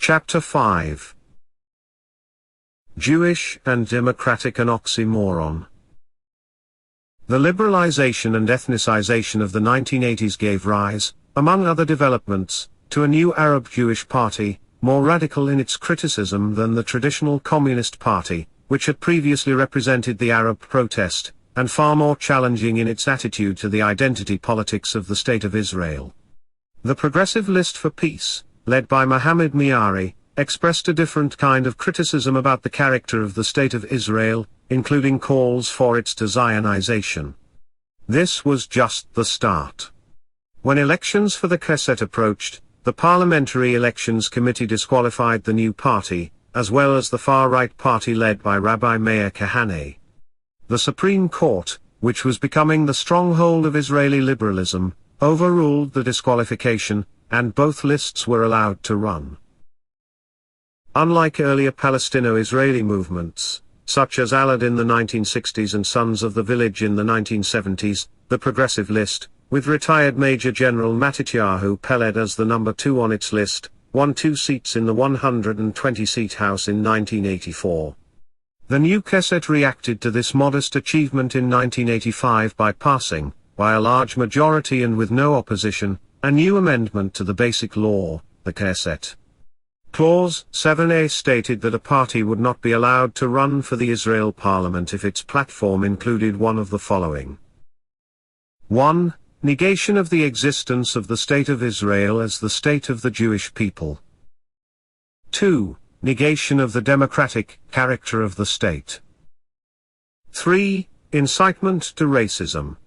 Chapter 5. Jewish and Democratic, an Oxymoron. The liberalization and ethnicization of the 1980s gave rise, among other developments, to a new Arab-Jewish party, more radical in its criticism than the traditional Communist Party, which had previously represented the Arab protest, and far more challenging in its attitude to the identity politics of the State of Israel. The Progressive List for Peace, led by Mohammed Miari, expressed a different kind of criticism about the character of the State of Israel, including calls for its de-Zionization. This was just the start. When elections for the Knesset approached, the Parliamentary Elections Committee disqualified the new party, as well as the far-right party led by Rabbi Meir Kahane. The Supreme Court, which was becoming the stronghold of Israeli liberalism, overruled the disqualification, and both lists were allowed to run. Unlike earlier Palestino-Israeli movements, such as Alad in the 1960s and Sons of the Village in the 1970s, the Progressive List, with retired Major General Matityahu Peled as the number 2 on its list, won 2 seats in the 120-seat House in 1984. The new Knesset reacted to this modest achievement in 1985 by passing, by a large majority and with no opposition, a new amendment to the Basic Law, the Knesset. Clause 7a stated that a party would not be allowed to run for the Israel Parliament if its platform included one of the following. 1. Negation of the existence of the State of Israel as the state of the Jewish people. 2. Negation of the democratic character of the state. 3. Incitement to racism.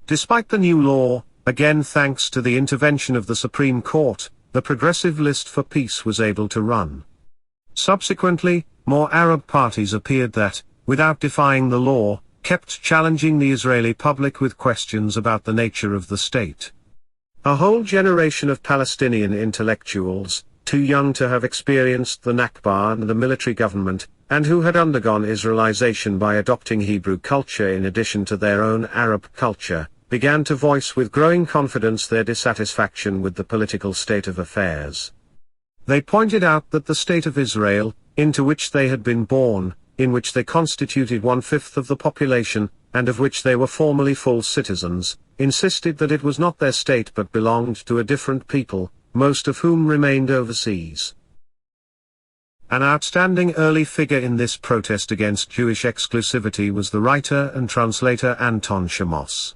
Despite the new law, again thanks to the intervention of the Supreme Court, the Progressive List for Peace was able to run. Subsequently, more Arab parties appeared that, without defying the law, kept challenging the Israeli public with questions about the nature of the state. A whole generation of Palestinian intellectuals, too young to have experienced the Nakba and the military government, and who had undergone Israelization by adopting Hebrew culture in addition to their own Arab culture, began to voice with growing confidence their dissatisfaction with the political state of affairs. They pointed out that the State of Israel, into which they had been born, in which they constituted 1/5 of the population, and of which they were formally full citizens, insisted that it was not their state but belonged to a different people, most of whom remained overseas. An outstanding early figure in this protest against Jewish exclusivity was the writer and translator Anton Shamos.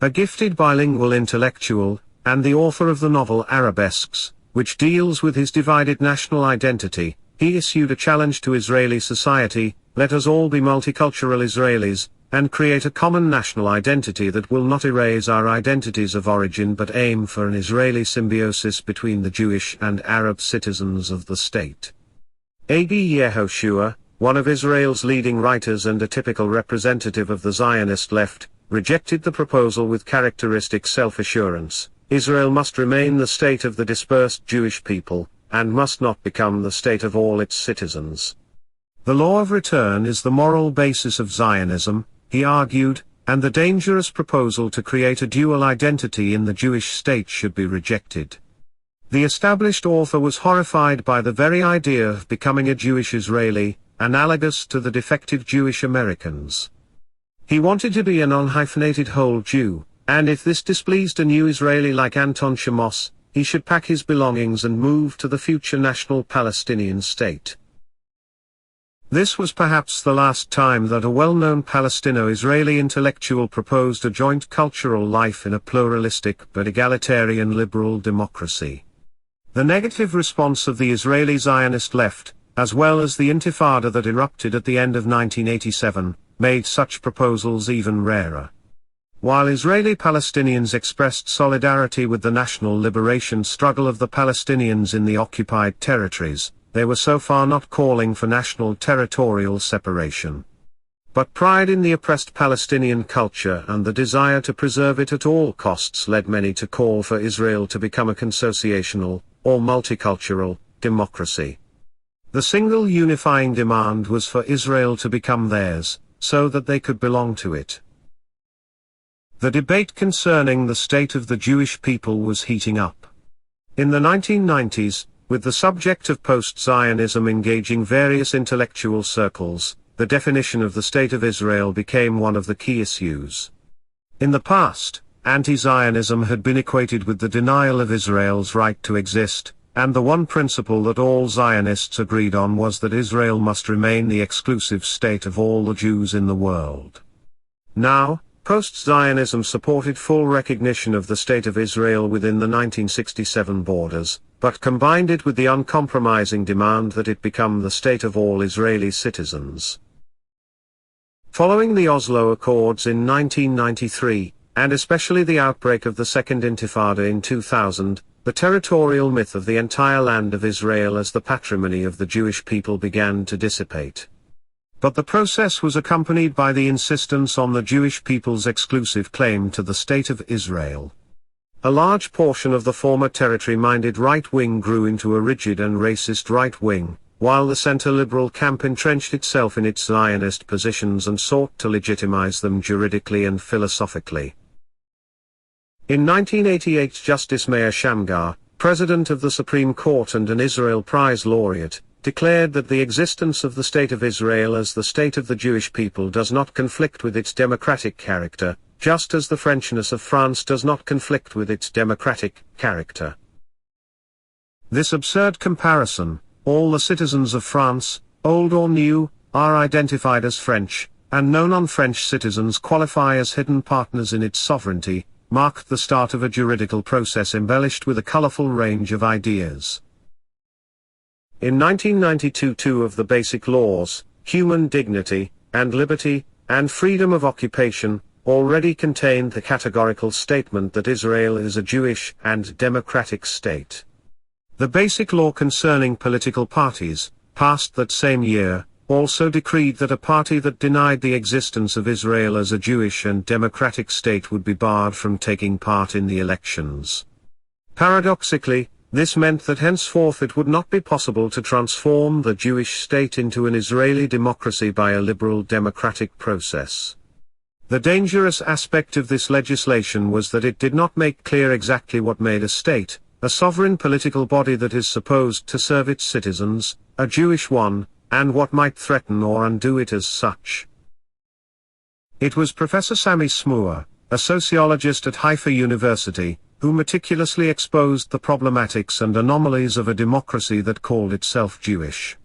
A gifted bilingual intellectual, and the author of the novel Arabesques, which deals with his divided national identity, he issued a challenge to Israeli society: let us all be multicultural Israelis, and create a common national identity that will not erase our identities of origin but aim for an Israeli symbiosis between the Jewish and Arab citizens of the state. Abi Yehoshua, one of Israel's leading writers and a typical representative of the Zionist left, rejected the proposal with characteristic self-assurance: Israel must remain the state of the dispersed Jewish people, and must not become the state of all its citizens. The law of return is the moral basis of Zionism, he argued, and the dangerous proposal to create a dual identity in the Jewish state should be rejected. The established author was horrified by the very idea of becoming a Jewish Israeli, analogous to the defective Jewish Americans. He wanted to be a non-hyphenated whole Jew, and if this displeased a new Israeli like Anton Shamos, he should pack his belongings and move to the future national Palestinian state. This was perhaps the last time that a well-known Palestino-Israeli intellectual proposed a joint cultural life in a pluralistic but egalitarian liberal democracy. The negative response of the Israeli Zionist left, as well as the intifada that erupted at the end of 1987, made such proposals even rarer. While Israeli Palestinians expressed solidarity with the national liberation struggle of the Palestinians in the occupied territories, they were so far not calling for national territorial separation. But pride in the oppressed Palestinian culture and the desire to preserve it at all costs led many to call for Israel to become a consociational, or multicultural, democracy. The single unifying demand was for Israel to become theirs, so that they could belong to it. The debate concerning the state of the Jewish people was heating up. In the 1990s, with the subject of post-Zionism engaging various intellectual circles, the definition of the State of Israel became one of the key issues. In the past, anti-Zionism had been equated with the denial of Israel's right to exist, and the one principle that all Zionists agreed on was that Israel must remain the exclusive state of all the Jews in the world. Now, post-Zionism supported full recognition of the State of Israel within the 1967 borders, but combined it with the uncompromising demand that it become the state of all Israeli citizens. Following the Oslo Accords in 1993, and especially the outbreak of the Second Intifada in 2000, the territorial myth of the entire land of Israel as the patrimony of the Jewish people began to dissipate. But the process was accompanied by the insistence on the Jewish people's exclusive claim to the State of Israel. A large portion of the former territory-minded right wing grew into a rigid and racist right wing, while the center-liberal camp entrenched itself in its Zionist positions and sought to legitimize them juridically and philosophically. In 1988, Justice Meir Shamgar, President of the Supreme Court and an Israel Prize laureate, declared that the existence of the State of Israel as the state of the Jewish people does not conflict with its democratic character, just as the Frenchness of France does not conflict with its democratic character. This absurd comparison, all the citizens of France, old or new, are identified as French, and no non-French citizens qualify as hidden partners in its sovereignty, marked the start of a juridical process embellished with a colorful range of ideas. In 1992, two of the basic laws, human dignity, and liberty, and freedom of occupation, already contained the categorical statement that Israel is a Jewish and democratic state. The basic law concerning political parties, passed that same year, also decreed that a party that denied the existence of Israel as a Jewish and democratic state would be barred from taking part in the elections. Paradoxically, this meant that henceforth it would not be possible to transform the Jewish state into an Israeli democracy by a liberal democratic process. The dangerous aspect of this legislation was that it did not make clear exactly what made a state, a sovereign political body that is supposed to serve its citizens, a Jewish one, and what might threaten or undo it as such. It was Professor Sami Smua, a sociologist at Haifa University, who meticulously exposed the problematics and anomalies of a democracy that called itself Jewish.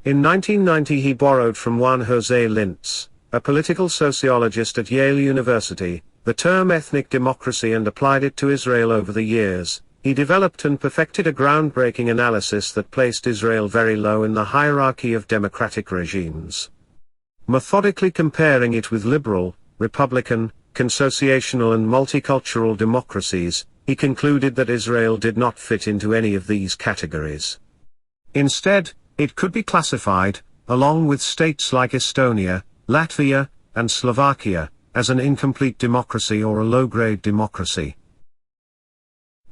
In 1990 he borrowed from Juan José Lintz, a political sociologist at Yale University, the term ethnic democracy and applied it to Israel over the years. He developed and perfected a groundbreaking analysis that placed Israel very low in the hierarchy of democratic regimes. Methodically comparing it with liberal, republican, consociational and multicultural democracies, he concluded that Israel did not fit into any of these categories. Instead, it could be classified, along with states like Estonia, Latvia, and Slovakia, as an incomplete democracy or a low-grade democracy.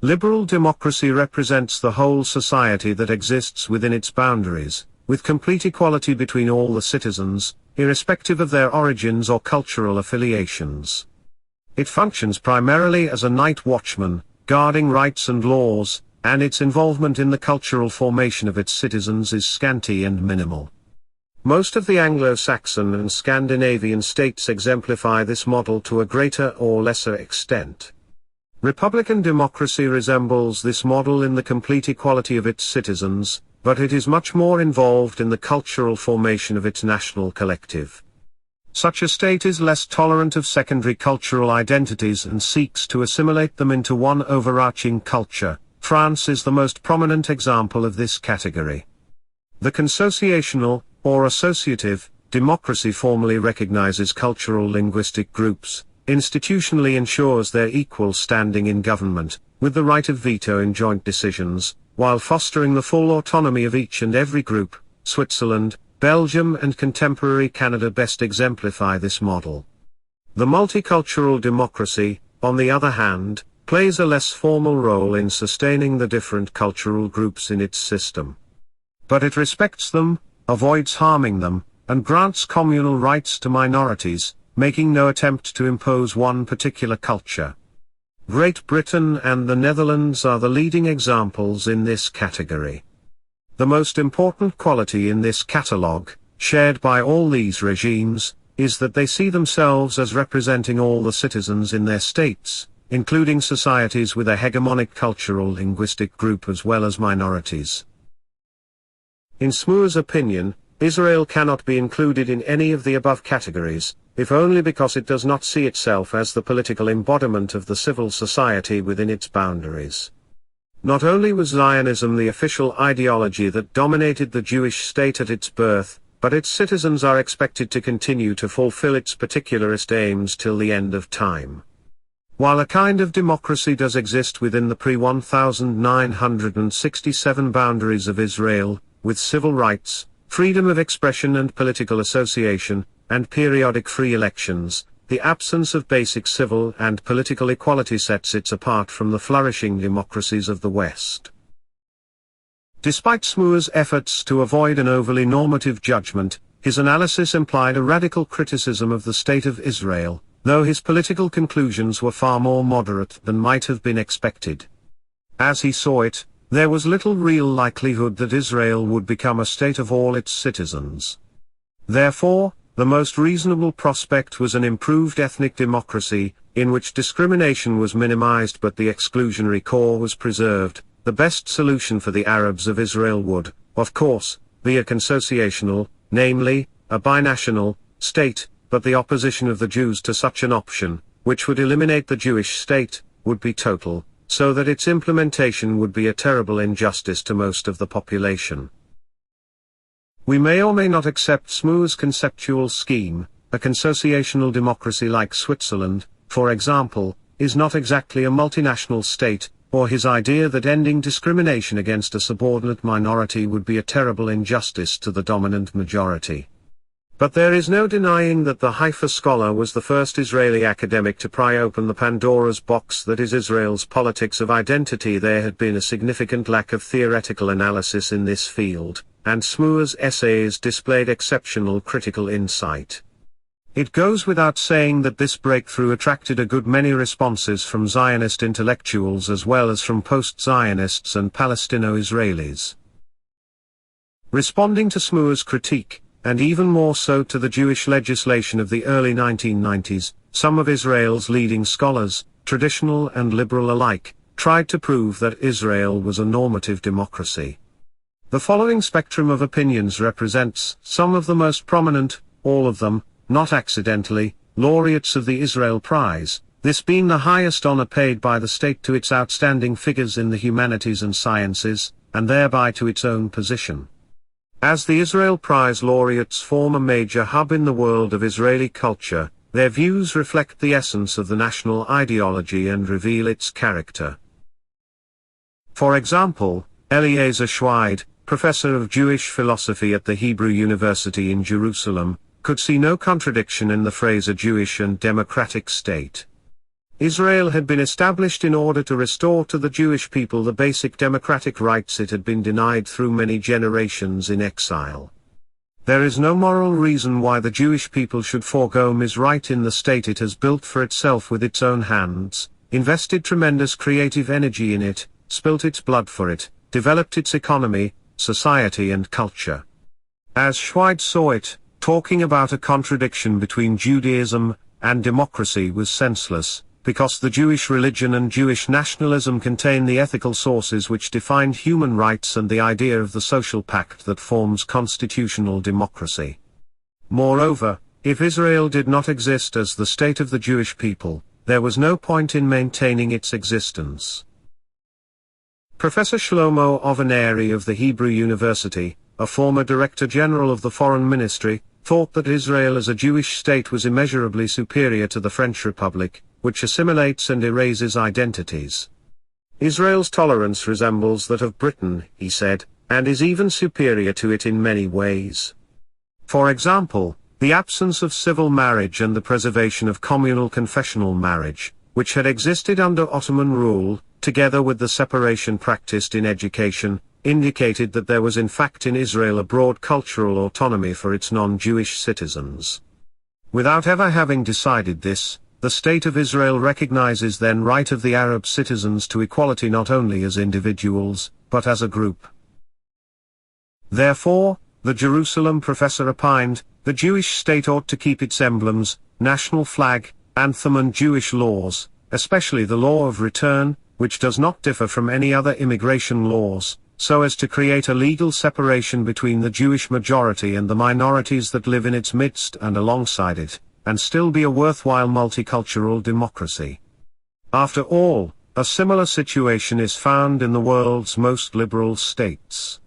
Liberal democracy represents the whole society that exists within its boundaries, with complete equality between all the citizens, irrespective of their origins or cultural affiliations. It functions primarily as a night watchman, guarding rights and laws, and its involvement in the cultural formation of its citizens is scanty and minimal. Most of the Anglo-Saxon and Scandinavian states exemplify this model to a greater or lesser extent. Republican democracy resembles this model in the complete equality of its citizens, but it is much more involved in the cultural formation of its national collective. Such a state is less tolerant of secondary cultural identities and seeks to assimilate them into one overarching culture. France is the most prominent example of this category. The consociational, or associative, democracy formally recognizes cultural linguistic groups, institutionally ensures their equal standing in government, with the right of veto in joint decisions, while fostering the full autonomy of each and every group. Switzerland, Belgium and contemporary Canada best exemplify this model. The multicultural democracy, on the other hand, plays a less formal role in sustaining the different cultural groups in its system. But it respects them, avoids harming them, and grants communal rights to minorities, making no attempt to impose one particular culture. Great Britain and the Netherlands are the leading examples in this category. The most important quality in this catalogue, shared by all these regimes, is that they see themselves as representing all the citizens in their states, including societies with a hegemonic cultural linguistic group as well as minorities. In Smuer's opinion, Israel cannot be included in any of the above categories, if only because it does not see itself as the political embodiment of the civil society within its boundaries. Not only was Zionism the official ideology that dominated the Jewish state at its birth, but its citizens are expected to continue to fulfill its particularist aims till the end of time. While a kind of democracy does exist within the pre-1967 boundaries of Israel, with civil rights, freedom of expression and political association, and periodic free elections, the absence of basic civil and political equality sets it apart from the flourishing democracies of the West. Despite Smuer's efforts to avoid an overly normative judgment, his analysis implied a radical criticism of the State of Israel, though his political conclusions were far more moderate than might have been expected. As he saw it, there was little real likelihood that Israel would become a state of all its citizens. Therefore, the most reasonable prospect was an improved ethnic democracy, in which discrimination was minimized but the exclusionary core was preserved. The best solution for the Arabs of Israel would, of course, be a consociational, namely, a binational, state, but the opposition of the Jews to such an option, which would eliminate the Jewish state, would be total, so that its implementation would be a terrible injustice to most of the population. We may or may not accept Smuer's conceptual scheme. A consociational democracy like Switzerland, for example, is not exactly a multinational state, or his idea that ending discrimination against a subordinate minority would be a terrible injustice to the dominant majority. But there is no denying that the Haifa scholar was the first Israeli academic to pry open the Pandora's box that is Israel's politics of identity. There had been a significant lack of theoretical analysis in this field, and Smuer's essays displayed exceptional critical insight. It goes without saying that this breakthrough attracted a good many responses from Zionist intellectuals as well as from post-Zionists and Palestino-Israelis. Responding to Smuer's critique, and even more so to the Jewish legislation of the early 1990s, some of Israel's leading scholars, traditional and liberal alike, tried to prove that Israel was a normative democracy. The following spectrum of opinions represents some of the most prominent, all of them, not accidentally, laureates of the Israel Prize, this being the highest honor paid by the state to its outstanding figures in the humanities and sciences, and thereby to its own position. As the Israel Prize laureates form a major hub in the world of Israeli culture, their views reflect the essence of the national ideology and reveal its character. For example, Eliezer Schweid, professor of Jewish philosophy at the Hebrew University in Jerusalem, could see no contradiction in the phrase a Jewish and democratic state. Israel had been established in order to restore to the Jewish people the basic democratic rights it had been denied through many generations in exile. There is no moral reason why the Jewish people should forego his right in the state it has built for itself with its own hands, invested tremendous creative energy in it, spilt its blood for it, developed its economy, society and culture. As Schweid saw it, talking about a contradiction between Judaism and democracy was senseless, because the Jewish religion and Jewish nationalism contain the ethical sources which defined human rights and the idea of the social pact that forms constitutional democracy. Moreover, if Israel did not exist as the state of the Jewish people, there was no point in maintaining its existence. Professor Shlomo Sand of the Hebrew University, a former Director General of the Foreign Ministry, thought that Israel as a Jewish state was immeasurably superior to the French Republic, which assimilates and erases identities. Israel's tolerance resembles that of Britain, he said, and is even superior to it in many ways. For example, the absence of civil marriage and the preservation of communal confessional marriage, which had existed under Ottoman rule, together with the separation practiced in education, indicated that there was in fact in Israel a broad cultural autonomy for its non-Jewish citizens. Without ever having decided this, the State of Israel recognizes then right of the Arab citizens to equality not only as individuals, but as a group. Therefore, the Jerusalem professor opined, the Jewish state ought to keep its emblems, national flag, anthem and Jewish laws, especially the law of return, which does not differ from any other immigration laws, so as to create a legal separation between the Jewish majority and the minorities that live in its midst and alongside it, and still be a worthwhile multicultural democracy. After all, a similar situation is found in the world's most liberal states.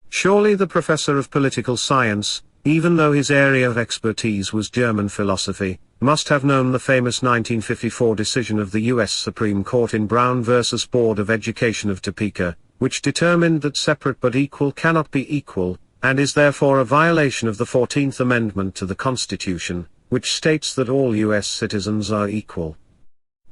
Surely the professor of political science, even though his area of expertise was German philosophy, must have known the famous 1954 decision of the U.S. Supreme Court in Brown v. Board of Education of Topeka, which determined that separate but equal cannot be equal, and is therefore a violation of the 14th Amendment to the Constitution, which states that all U.S. citizens are equal.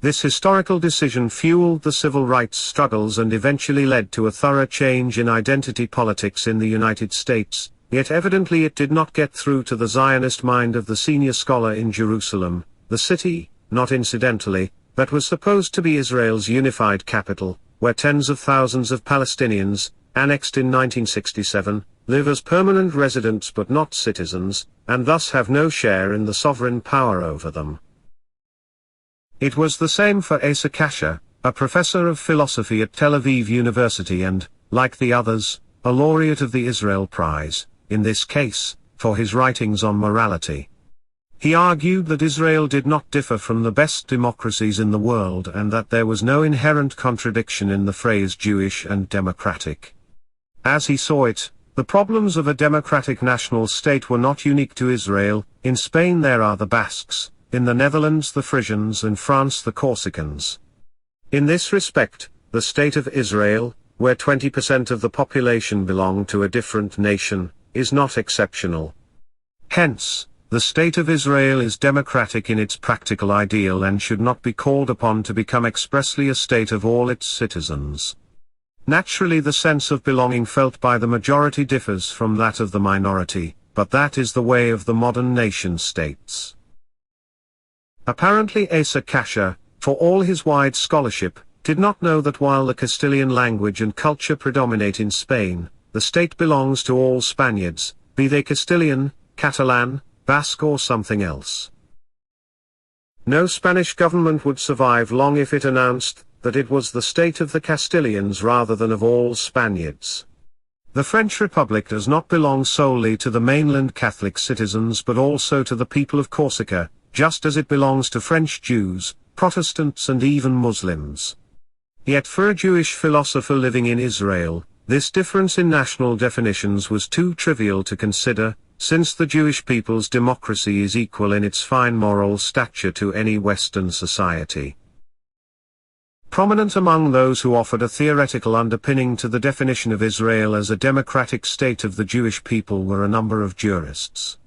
This historical decision fueled the civil rights struggles and eventually led to a thorough change in identity politics in the United States, yet evidently it did not get through to the Zionist mind of the senior scholar in Jerusalem, the city, not incidentally, that was supposed to be Israel's unified capital, where tens of thousands of Palestinians, annexed in 1967, live as permanent residents but not citizens, and thus have no share in the sovereign power over them. It was the same for Asa Kasher, a professor of philosophy at Tel Aviv University and, like the others, a laureate of the Israel Prize, in this case, for his writings on morality. He argued that Israel did not differ from the best democracies in the world and that there was no inherent contradiction in the phrase Jewish and democratic. As he saw it, the problems of a democratic national state were not unique to Israel. In Spain there are the Basques, in the Netherlands the Frisians, and France the Corsicans. In this respect, the State of Israel, where 20% of the population belong to a different nation, is not exceptional. Hence, the State of Israel is democratic in its practical ideal and should not be called upon to become expressly a state of all its citizens. Naturally, the sense of belonging felt by the majority differs from that of the minority, but that is the way of the modern nation-states. Apparently Asa Kasher, for all his wide scholarship, did not know that while the Castilian language and culture predominate in Spain, the state belongs to all Spaniards, be they Castilian, Catalan, Basque or something else. No Spanish government would survive long if it announced that it was the state of the Castilians rather than of all Spaniards. The French Republic does not belong solely to the mainland Catholic citizens but also to the people of Corsica, just as it belongs to French Jews, Protestants and even Muslims. Yet for a Jewish philosopher living in Israel, this difference in national definitions was too trivial to consider, since the Jewish people's democracy is equal in its fine moral stature to any Western society. Prominent among those who offered a theoretical underpinning to the definition of Israel as a democratic state of the Jewish people were a number of jurists.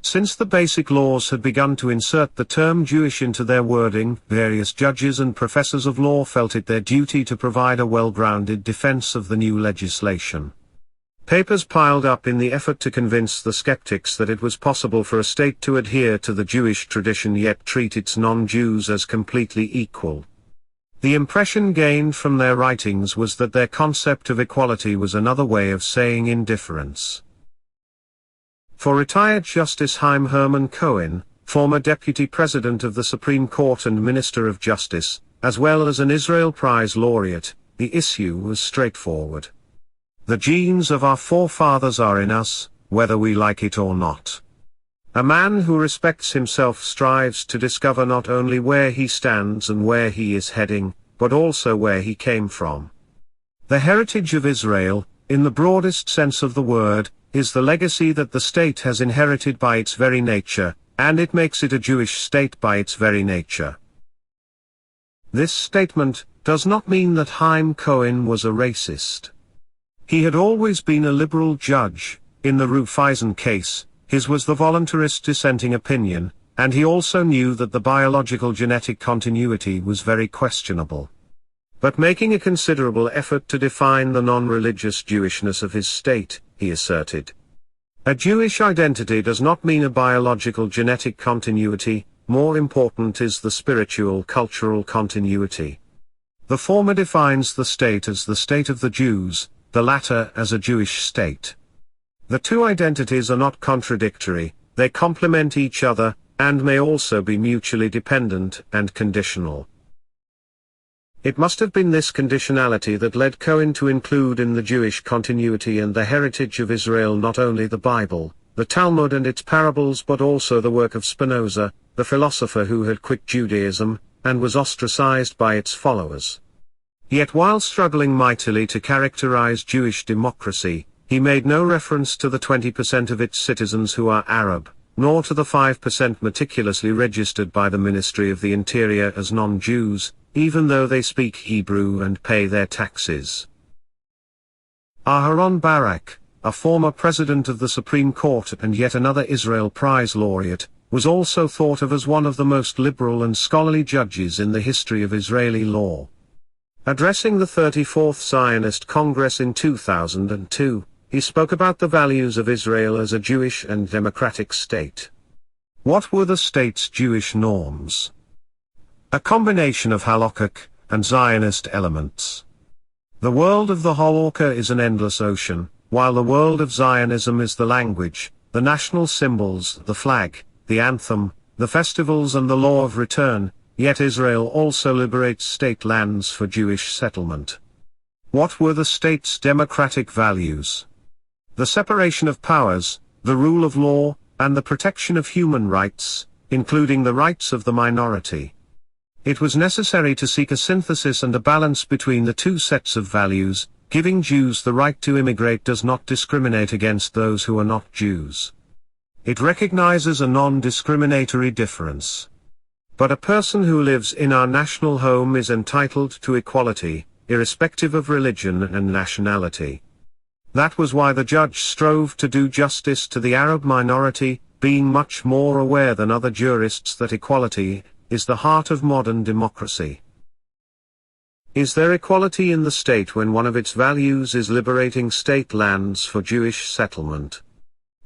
Since the basic laws had begun to insert the term Jewish into their wording, various judges and professors of law felt it their duty to provide a well-grounded defense of the new legislation. Papers piled up in the effort to convince the skeptics that it was possible for a state to adhere to the Jewish tradition yet treat its non-Jews as completely equal. The impression gained from their writings was that their concept of equality was another way of saying indifference. For retired Justice Chaim Herman Cohen, former Deputy President of the Supreme Court and Minister of Justice, as well as an Israel Prize laureate, the issue was straightforward. The genes of our forefathers are in us, whether we like it or not. A man who respects himself strives to discover not only where he stands and where he is heading, but also where he came from. The heritage of Israel, in the broadest sense of the word, is the legacy that the state has inherited by its very nature, and it makes it a Jewish state by its very nature. This statement does not mean that Chaim Cohen was a racist. He had always been a liberal judge. In the Rufeisen case, his was the voluntarist dissenting opinion, and he also knew that the biological genetic continuity was very questionable. But making a considerable effort to define the non-religious Jewishness of his state, he asserted. A Jewish identity does not mean a biological genetic continuity, more important is the spiritual cultural continuity. The former defines the state as the state of the Jews, the latter as a Jewish state. The two identities are not contradictory, they complement each other, and may also be mutually dependent and conditional. It must have been this conditionality that led Cohen to include in the Jewish continuity and the heritage of Israel not only the Bible, the Talmud and its parables, but also the work of Spinoza, the philosopher who had quit Judaism, and was ostracized by its followers. Yet while struggling mightily to characterize Jewish democracy, he made no reference to the 20% of its citizens who are Arab, nor to the 5% meticulously registered by the Ministry of the Interior as non-Jews, even though they speak Hebrew and pay their taxes. Aharon Barak, a former president of the Supreme Court and yet another Israel Prize laureate, was also thought of as one of the most liberal and scholarly judges in the history of Israeli law. Addressing the 34th Zionist Congress in 2002, he spoke about the values of Israel as a Jewish and democratic state. What were the state's Jewish norms? A combination of halakhic and Zionist elements. The world of the halakha is an endless ocean, while the world of Zionism is the language, the national symbols, the flag, the anthem, the festivals and the law of return, yet Israel also liberates state lands for Jewish settlement. What were the state's democratic values? The separation of powers, the rule of law, and the protection of human rights, including the rights of the minority. It was necessary to seek a synthesis and a balance between the two sets of values. Giving Jews the right to immigrate does not discriminate against those who are not Jews. It recognizes a non-discriminatory difference. But a person who lives in our national home is entitled to equality, irrespective of religion and nationality. That was why the judge strove to do justice to the Arab minority, being much more aware than other jurists that equality is the heart of modern democracy. Is there equality in the state when one of its values is liberating state lands for Jewish settlement?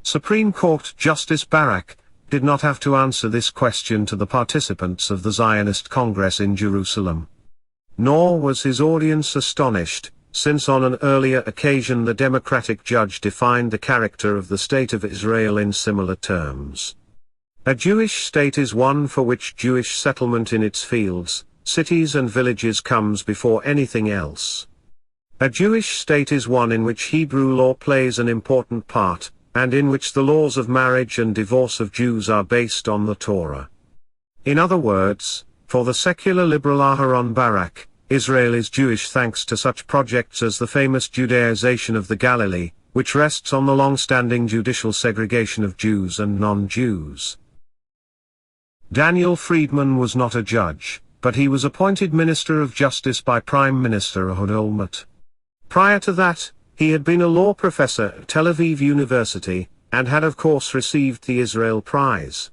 Supreme Court Justice Barak did not have to answer this question to the participants of the Zionist Congress in Jerusalem. Nor was his audience astonished, since on an earlier occasion the democratic judge defined the character of the State of Israel in similar terms. A Jewish state is one for which Jewish settlement in its fields, cities and villages comes before anything else. A Jewish state is one in which Hebrew law plays an important part, and in which the laws of marriage and divorce of Jews are based on the Torah. In other words, for the secular liberal Aharon Barak, Israel is Jewish thanks to such projects as the famous Judaization of the Galilee, which rests on the long-standing judicial segregation of Jews and non-Jews. Daniel Friedman was not a judge, but he was appointed Minister of Justice by Prime Minister Ehud Olmert. Prior to that, he had been a law professor at Tel Aviv University, and had of course received the Israel Prize.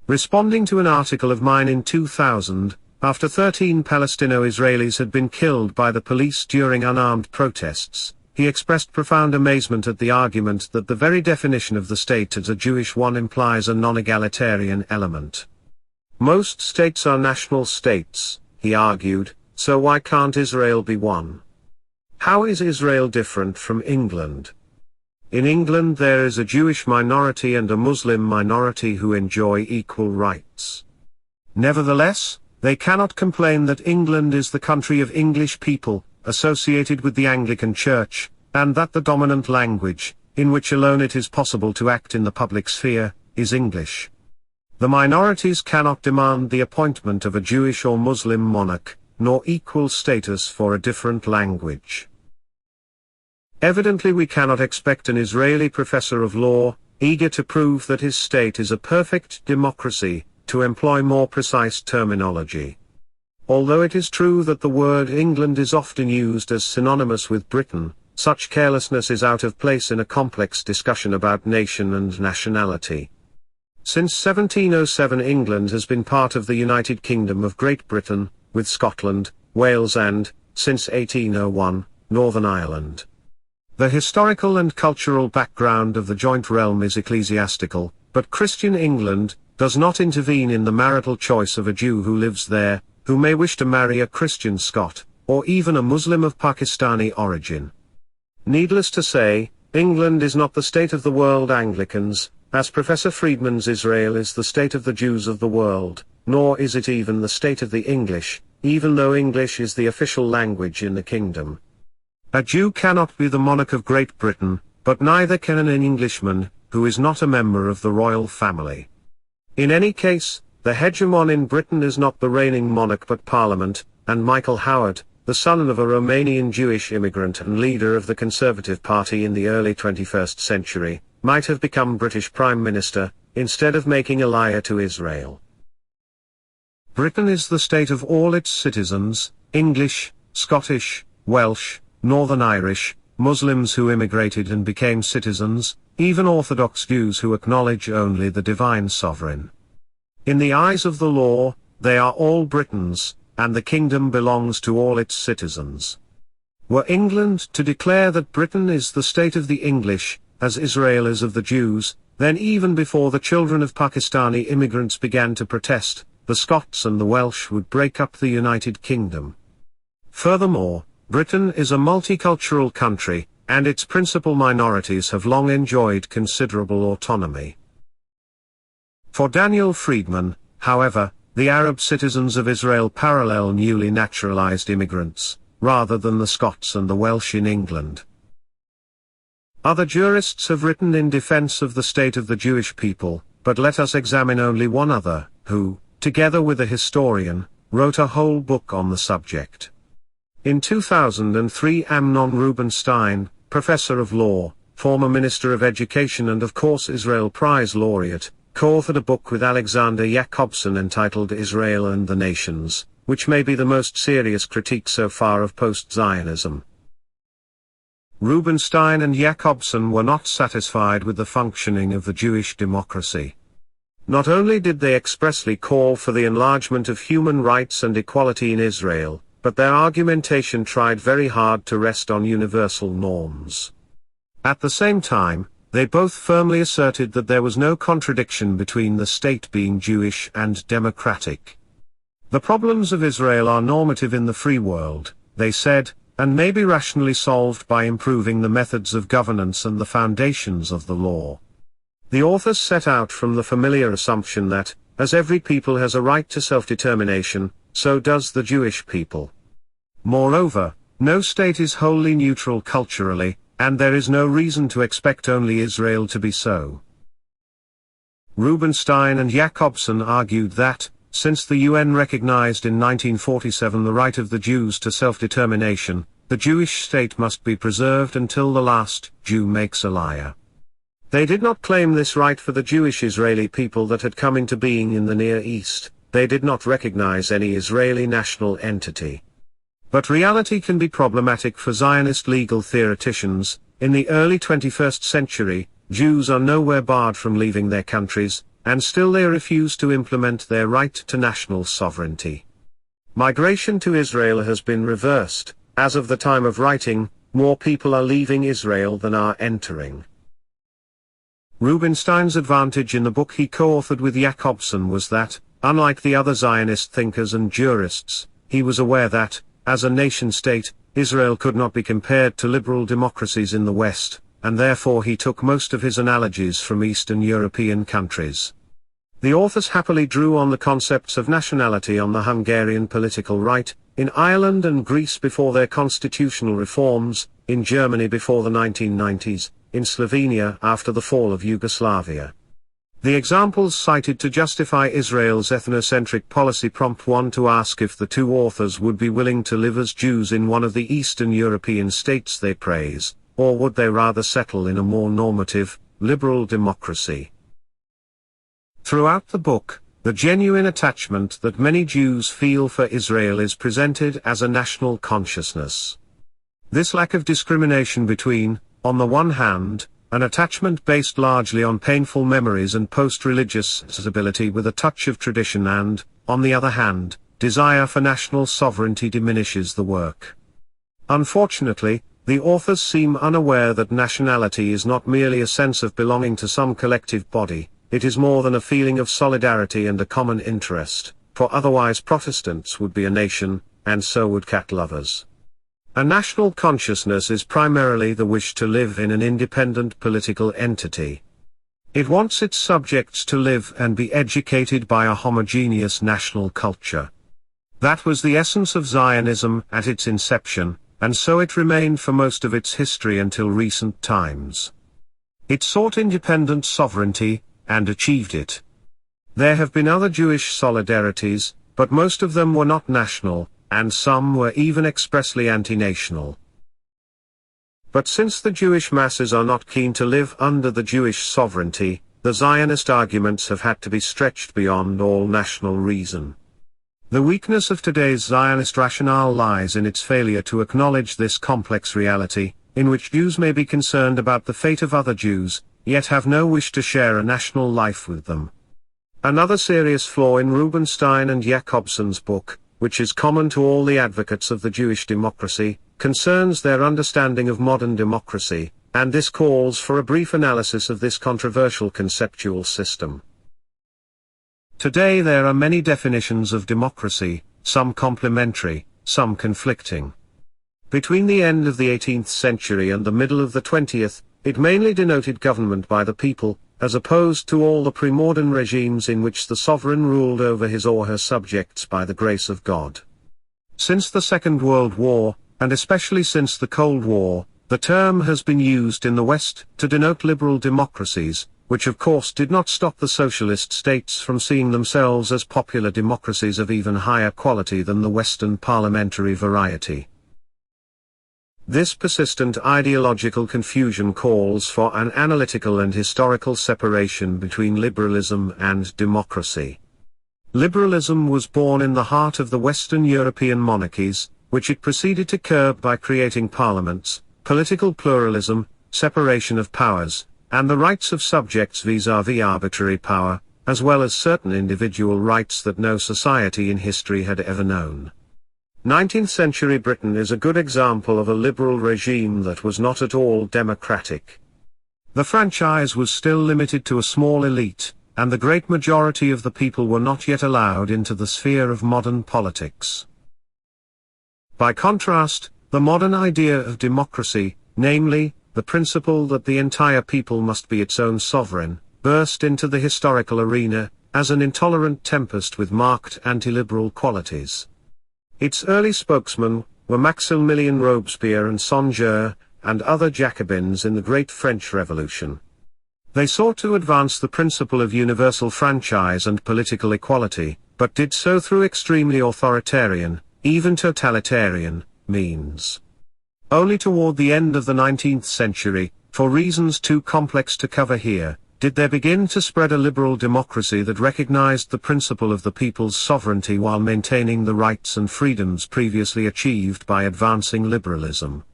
Responding to an article of mine in 2000, after 13 Palestino-Israelis had been killed by the police during unarmed protests, he expressed profound amazement at the argument that the very definition of the state as a Jewish one implies a non-egalitarian element. Most states are national states, he argued, so why can't Israel be one? How is Israel different from England? In England there is a Jewish minority and a Muslim minority who enjoy equal rights. Nevertheless, they cannot complain that England is the country of English people, associated with the Anglican Church, and that the dominant language, in which alone it is possible to act in the public sphere, is English. The minorities cannot demand the appointment of a Jewish or Muslim monarch, nor equal status for a different language. Evidently we cannot expect an Israeli professor of law, eager to prove that his state is a perfect democracy, to employ more precise terminology. Although it is true that the word England is often used as synonymous with Britain, such carelessness is out of place in a complex discussion about nation and nationality. Since 1707 England has been part of the United Kingdom of Great Britain, with Scotland, Wales and, since 1801, Northern Ireland. The historical and cultural background of the joint realm is ecclesiastical, but Christian England does not intervene in the marital choice of a Jew who lives there, who may wish to marry a Christian Scot, or even a Muslim of Pakistani origin. Needless to say, England is not the state of the world Anglicans, as Professor Friedman's Israel is the state of the Jews of the world, nor is it even the state of the English, even though English is the official language in the kingdom. A Jew cannot be the monarch of Great Britain, but neither can an Englishman, who is not a member of the royal family. In any case, the hegemon in Britain is not the reigning monarch but Parliament, and Michael Howard, the son of a Romanian Jewish immigrant and leader of the Conservative Party in the early 21st century, might have become British Prime Minister, instead of making aliyah to Israel. Britain is the state of all its citizens, English, Scottish, Welsh, Northern Irish, Muslims who immigrated and became citizens, even Orthodox Jews who acknowledge only the divine sovereign. In the eyes of the law, they are all Britons, and the kingdom belongs to all its citizens. Were England to declare that Britain is the state of the English, as Israel is of the Jews, then even before the children of Pakistani immigrants began to protest, the Scots and the Welsh would break up the United Kingdom. Furthermore, Britain is a multicultural country, and its principal minorities have long enjoyed considerable autonomy. For Daniel Friedman, however, the Arab citizens of Israel parallel newly naturalized immigrants, rather than the Scots and the Welsh in England. Other jurists have written in defense of the state of the Jewish people, but let us examine only one other, who, together with a historian, wrote a whole book on the subject. In 2003, Amnon Rubinstein, professor of law, former Minister of Education and of course Israel Prize laureate, co-authored a book with Alexander Jacobson entitled Israel and the Nations, which may be the most serious critique so far of post-Zionism. Rubinstein and Jacobson were not satisfied with the functioning of the Jewish democracy. Not only did they expressly call for the enlargement of human rights and equality in Israel, but their argumentation tried very hard to rest on universal norms. At the same time, they both firmly asserted that there was no contradiction between the state being Jewish and democratic. The problems of Israel are normative in the free world, they said, and may be rationally solved by improving the methods of governance and the foundations of the law. The authors set out from the familiar assumption that, as every people has a right to self-determination, so does the Jewish people. Moreover, no state is wholly neutral culturally, and there is no reason to expect only Israel to be so. Rubinstein and Jacobson argued that, since the UN recognized in 1947 the right of the Jews to self-determination, the Jewish state must be preserved until the last Jew makes aliyah. They did not claim this right for the Jewish Israeli people that had come into being in the Near East. They did not recognize any Israeli national entity. But reality can be problematic for Zionist legal theoreticians. In the early 21st century, Jews are nowhere barred from leaving their countries, and still they refuse to implement their right to national sovereignty. Migration to Israel has been reversed. As of the time of writing, more people are leaving Israel than are entering. Rubinstein's advantage in the book he co-authored with Jacobson was that, unlike the other Zionist thinkers and jurists, he was aware that, as a nation-state, Israel could not be compared to liberal democracies in the West, and therefore he took most of his analogies from Eastern European countries. The authors happily drew on the concepts of nationality on the Hungarian political right, in Ireland and Greece before their constitutional reforms, in Germany before the 1990s, in Slovenia after the fall of Yugoslavia. The examples cited to justify Israel's ethnocentric policy prompt one to ask if the two authors would be willing to live as Jews in one of the Eastern European states they praise, or would they rather settle in a more normative, liberal democracy. Throughout the book, the genuine attachment that many Jews feel for Israel is presented as a national consciousness. This lack of discrimination between, on the one hand, an attachment based largely on painful memories and post-religious sensibility with a touch of tradition and, on the other hand, desire for national sovereignty diminishes the work. Unfortunately, the authors seem unaware that nationality is not merely a sense of belonging to some collective body, it is more than a feeling of solidarity and a common interest, for otherwise Protestants would be a nation, and so would cat lovers. A national consciousness is primarily the wish to live in an independent political entity. It wants its subjects to live and be educated by a homogeneous national culture. That was the essence of Zionism at its inception, and so it remained for most of its history until recent times. It sought independent sovereignty, and achieved it. There have been other Jewish solidarities, but most of them were not national, and some were even expressly anti-national. But since the Jewish masses are not keen to live under the Jewish sovereignty, the Zionist arguments have had to be stretched beyond all national reason. The weakness of today's Zionist rationale lies in its failure to acknowledge this complex reality, in which Jews may be concerned about the fate of other Jews, yet have no wish to share a national life with them. Another serious flaw in Rubenstein and Jacobson's book, which is common to all the advocates of the Jewish democracy, concerns their understanding of modern democracy, and this calls for a brief analysis of this controversial conceptual system. Today there are many definitions of democracy, some complementary, some conflicting. Between the end of the 18th century and the middle of the 20th, it mainly denoted government by the people, as opposed to all the pre-modern regimes in which the sovereign ruled over his or her subjects by the grace of God. Since the Second World War, and especially since the Cold War, the term has been used in the West to denote liberal democracies, which of course did not stop the socialist states from seeing themselves as popular democracies of even higher quality than the Western parliamentary variety. This persistent ideological confusion calls for an analytical and historical separation between liberalism and democracy. Liberalism was born in the heart of the Western European monarchies, which it proceeded to curb by creating parliaments, political pluralism, separation of powers, and the rights of subjects vis-à-vis arbitrary power, as well as certain individual rights that no society in history had ever known. 19th century Britain is a good example of a liberal regime that was not at all democratic. The franchise was still limited to a small elite, and the great majority of the people were not yet allowed into the sphere of modern politics. By contrast, the modern idea of democracy, namely, the principle that the entire people must be its own sovereign, burst into the historical arena, as an intolerant tempest with marked anti-liberal qualities. Its early spokesmen were Maximilien Robespierre and Songeur, and other Jacobins in the Great French Revolution. They sought to advance the principle of universal franchise and political equality, but did so through extremely authoritarian, even totalitarian, means. Only toward the end of the 19th century, for reasons too complex to cover here, did there begin to spread a liberal democracy that recognized the principle of the people's sovereignty while maintaining the rights and freedoms previously achieved by advancing liberalism.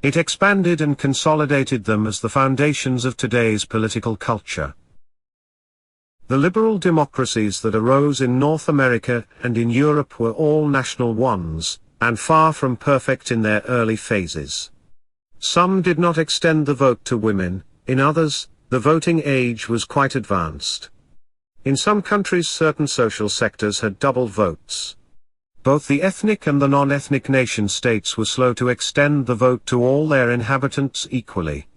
It expanded and consolidated them as the foundations of today's political culture. The liberal democracies that arose in North America and in Europe were all national ones, and far from perfect in their early phases. Some did not extend the vote to women, in others, the voting age was quite advanced. In some countries certain social sectors had double votes. Both the ethnic and the non-ethnic nation-states were slow to extend the vote to all their inhabitants equally.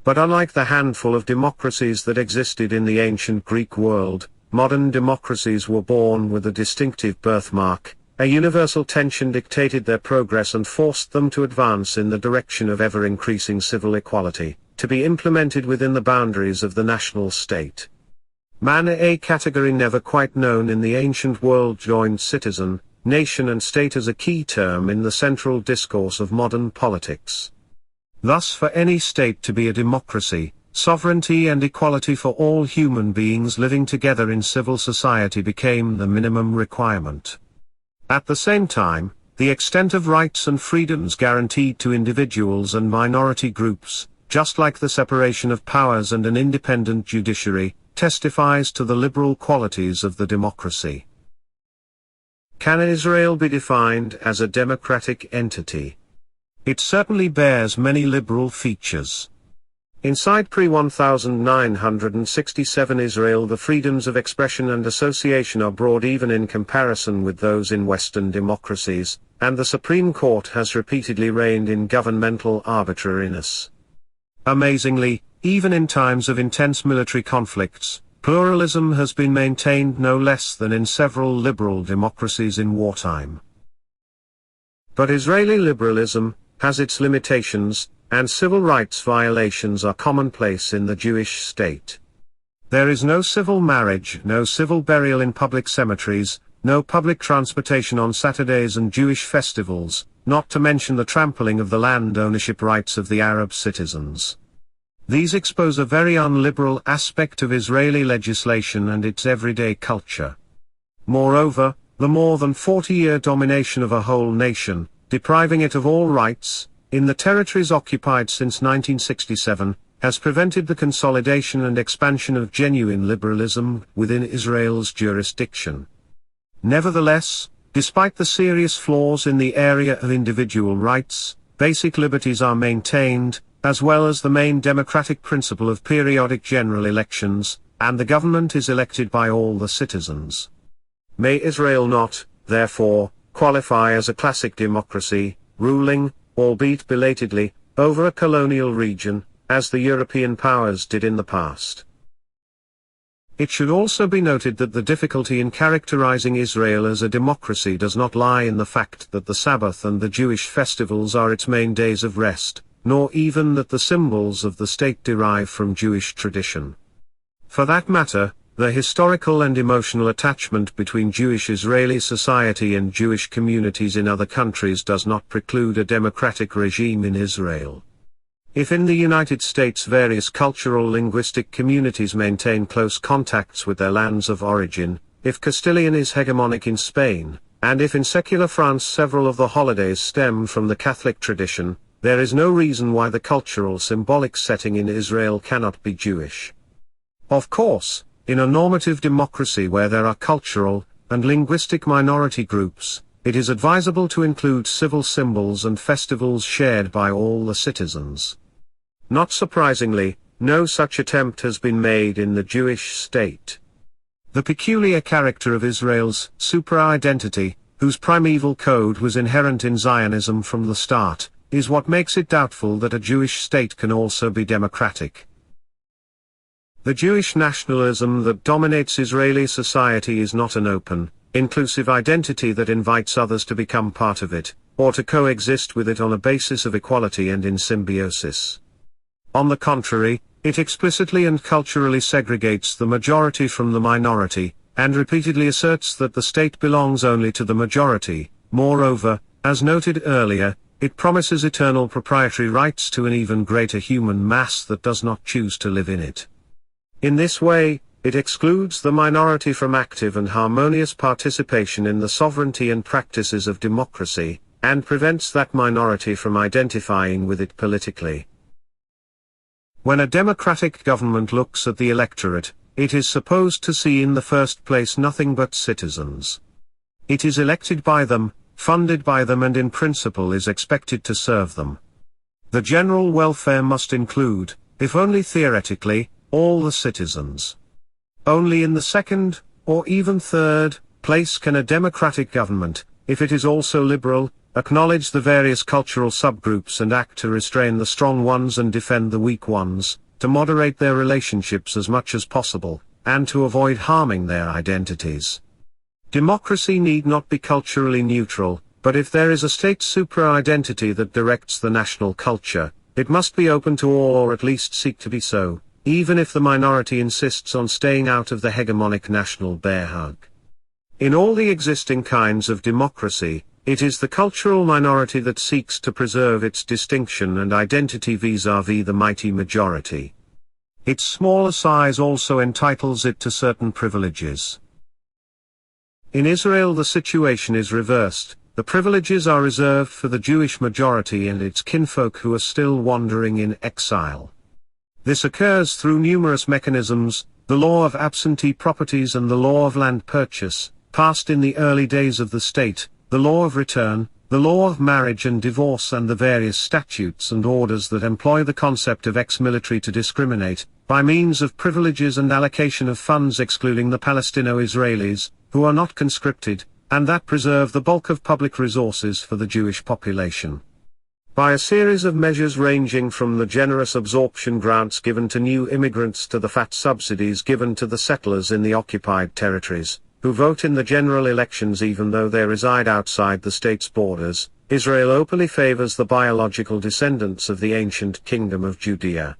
But unlike the handful of democracies that existed in the ancient Greek world, modern democracies were born with a distinctive birthmark. A universal tension dictated their progress and forced them to advance in the direction of ever-increasing civil equality, to be implemented within the boundaries of the national state. Man, a category never quite known in the ancient world, joined citizen, nation and state as a key term in the central discourse of modern politics. Thus for any state to be a democracy, sovereignty and equality for all human beings living together in civil society became the minimum requirement. At the same time, the extent of rights and freedoms guaranteed to individuals and minority groups, just like the separation of powers and an independent judiciary, testifies to the liberal qualities of the democracy. Can Israel be defined as a democratic entity? It certainly bears many liberal features. Inside pre-1967 Israel, the freedoms of expression and association are broad even in comparison with those in Western democracies, and the Supreme Court has repeatedly reigned in governmental arbitrariness. Amazingly, even in times of intense military conflicts, pluralism has been maintained no less than in several liberal democracies in wartime. But Israeli liberalism has its limitations, and civil rights violations are commonplace in the Jewish state. There is no civil marriage, no civil burial in public cemeteries, no public transportation on Saturdays and Jewish festivals, not to mention the trampling of the land ownership rights of the Arab citizens. These expose a very unliberal aspect of Israeli legislation and its everyday culture. Moreover, the more than 40-year domination of a whole nation, depriving it of all rights, in the territories occupied since 1967, has prevented the consolidation and expansion of genuine liberalism within Israel's jurisdiction. Nevertheless, despite the serious flaws in the area of individual rights, basic liberties are maintained, as well as the main democratic principle of periodic general elections, and the government is elected by all the citizens. May Israel not, therefore, qualify as a classic democracy, ruling, albeit belatedly, over a colonial region, as the European powers did in the past. It should also be noted that the difficulty in characterizing Israel as a democracy does not lie in the fact that the Sabbath and the Jewish festivals are its main days of rest, nor even that the symbols of the state derive from Jewish tradition. For that matter, the historical and emotional attachment between Jewish Israeli society and Jewish communities in other countries does not preclude a democratic regime in Israel. If in the United States various cultural linguistic communities maintain close contacts with their lands of origin, if Castilian is hegemonic in Spain, and if in secular France several of the holidays stem from the Catholic tradition, there is no reason why the cultural symbolic setting in Israel cannot be Jewish. Of course, in a normative democracy where there are cultural and linguistic minority groups, it is advisable to include civil symbols and festivals shared by all the citizens. Not surprisingly, no such attempt has been made in the Jewish state. The peculiar character of Israel's supra-identity, whose primeval code was inherent in Zionism from the start, is what makes it doubtful that a Jewish state can also be democratic. The Jewish nationalism that dominates Israeli society is not an open, inclusive identity that invites others to become part of it, or to coexist with it on a basis of equality and in symbiosis. On the contrary, it explicitly and culturally segregates the majority from the minority, and repeatedly asserts that the state belongs only to the majority. Moreover, as noted earlier, it promises eternal proprietary rights to an even greater human mass that does not choose to live in it. In this way, it excludes the minority from active and harmonious participation in the sovereignty and practices of democracy, and prevents that minority from identifying with it politically. When a democratic government looks at the electorate, it is supposed to see in the first place nothing but citizens. It is elected by them, funded by them, and in principle is expected to serve them. The general welfare must include, if only theoretically, all the citizens. Only in the second, or even third, place can a democratic government, if it is also liberal, acknowledge the various cultural subgroups and act to restrain the strong ones and defend the weak ones, to moderate their relationships as much as possible, and to avoid harming their identities. Democracy need not be culturally neutral, but if there is a state supra-identity that directs the national culture, it must be open to all, or at least seek to be so, even if the minority insists on staying out of the hegemonic national bear hug. In all the existing kinds of democracy, it is the cultural minority that seeks to preserve its distinction and identity vis-à-vis the mighty majority. Its smaller size also entitles it to certain privileges. In Israel the situation is reversed. The privileges are reserved for the Jewish majority and its kinfolk who are still wandering in exile. This occurs through numerous mechanisms: the law of absentee properties and the law of land purchase, passed in the early days of the state, the law of return, the law of marriage and divorce and the various statutes and orders that employ the concept of ex-military to discriminate, by means of privileges and allocation of funds excluding the Palestino-Israelis, who are not conscripted, and that preserve the bulk of public resources for the Jewish population. By a series of measures ranging from the generous absorption grants given to new immigrants to the fat subsidies given to the settlers in the occupied territories, who vote in the general elections even though they reside outside the state's borders, Israel openly favors the biological descendants of the ancient kingdom of Judea.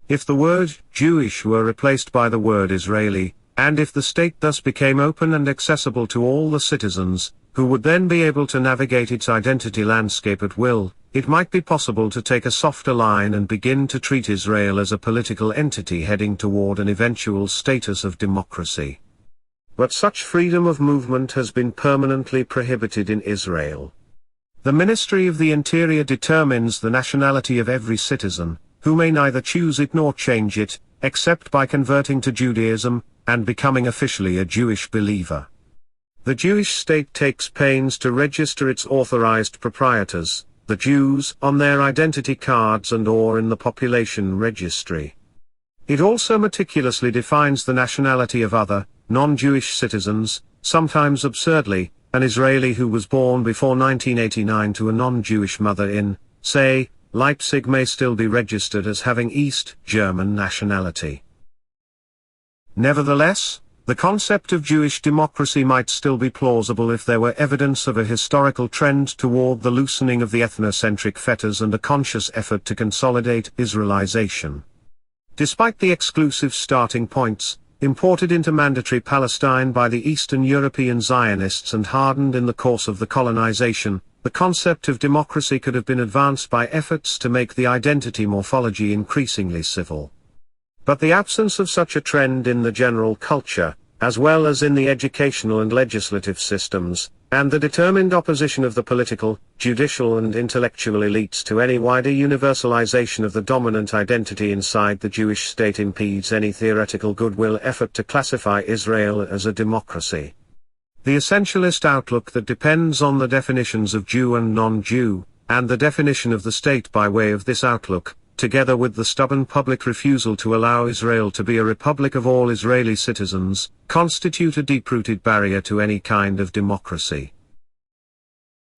If the word Jewish were replaced by the word Israeli, and if the state thus became open and accessible to all the citizens, who would then be able to navigate its identity landscape at will, it might be possible to take a softer line and begin to treat Israel as a political entity heading toward an eventual status of democracy. But such freedom of movement has been permanently prohibited in Israel. The Ministry of the Interior determines the nationality of every citizen, who may neither choose it nor change it, except by converting to Judaism, and becoming officially a Jewish believer. The Jewish state takes pains to register its authorized proprietors, the Jews, on their identity cards and/or in the population registry. It also meticulously defines the nationality of other, non-Jewish citizens, sometimes absurdly. An Israeli who was born before 1989 to a non-Jewish mother in, say, Leipzig may still be registered as having East German nationality. Nevertheless, the concept of Jewish democracy might still be plausible if there were evidence of a historical trend toward the loosening of the ethnocentric fetters and a conscious effort to consolidate Israelization. Despite the exclusive starting points, imported into mandatory Palestine by the Eastern European Zionists and hardened in the course of the colonization, the concept of democracy could have been advanced by efforts to make the identity morphology increasingly civil. But the absence of such a trend in the general culture, as well as in the educational and legislative systems, and the determined opposition of the political, judicial and intellectual elites to any wider universalization of the dominant identity inside the Jewish state impedes any theoretical goodwill effort to classify Israel as a democracy. The essentialist outlook that depends on the definitions of Jew and non-Jew, and the definition of the state by way of this outlook, together with the stubborn public refusal to allow Israel to be a republic of all Israeli citizens, constitute a deep-rooted barrier to any kind of democracy.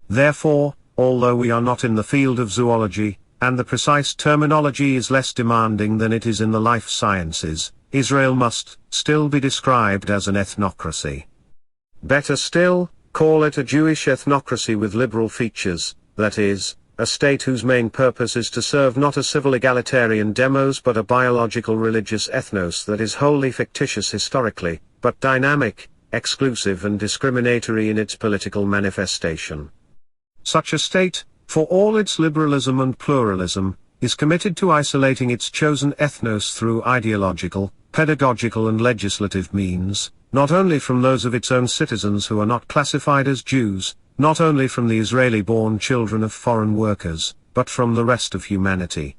Therefore, although we are not in the field of zoology, and the precise terminology is less demanding than it is in the life sciences, Israel must still be described as an ethnocracy. Better still, call it a Jewish ethnocracy with liberal features, that is, a state whose main purpose is to serve not a civil egalitarian demos but a biological religious ethnos that is wholly fictitious historically, but dynamic, exclusive and discriminatory in its political manifestation. Such a state, for all its liberalism and pluralism, is committed to isolating its chosen ethnos through ideological, pedagogical and legislative means, not only from those of its own citizens who are not classified as Jews, not only from the Israeli-born children of foreign workers, but from the rest of humanity.